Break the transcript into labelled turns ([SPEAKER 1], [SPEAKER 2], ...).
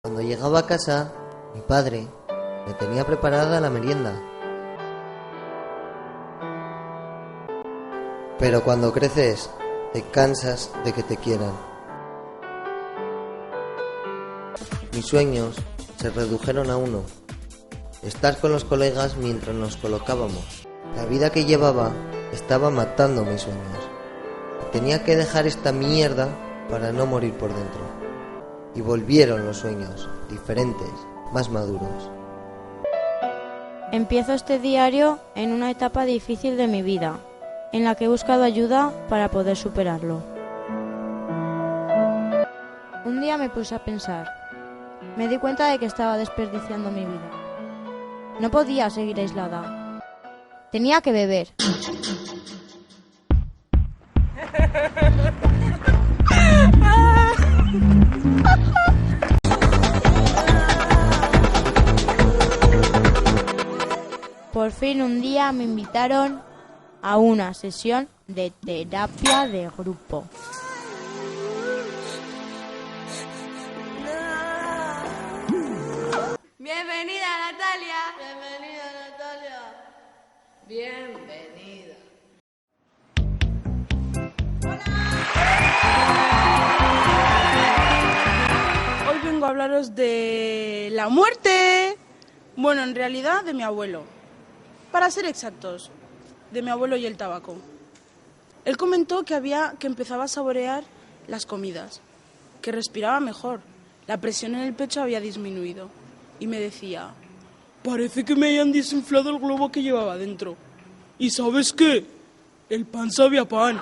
[SPEAKER 1] Cuando llegaba a casa, mi padre me tenía preparada la merienda. Pero cuando creces, te cansas de que te quieran. Mis sueños se redujeron a uno: estar con los colegas mientras nos colocábamos. La vida que llevaba estaba matando mis sueños. Tenía que dejar esta mierda para no morir por dentro. Y volvieron los sueños, diferentes, más maduros.
[SPEAKER 2] Empiezo este diario en una etapa difícil de mi vida, en la que he buscado ayuda para poder superarlo. Un día me puse a pensar. Me di cuenta de que estaba desperdiciando mi vida. No podía seguir aislada. Tenía que beber. Por fin un día me invitaron a una sesión de terapia de grupo.
[SPEAKER 3] Bienvenida, Natalia. Bienvenida, Natalia. Bienvenida.
[SPEAKER 4] Hoy vengo a hablaros de la muerte. Bueno, en realidad de mi abuelo. Para ser exactos, de mi abuelo y el tabaco. Él comentó que empezaba a saborear las comidas, que respiraba mejor, la presión en el pecho había disminuido. Y me decía: parece que me hayan desinflado el globo que llevaba dentro. ¿Y sabes qué? El pan sabía pan.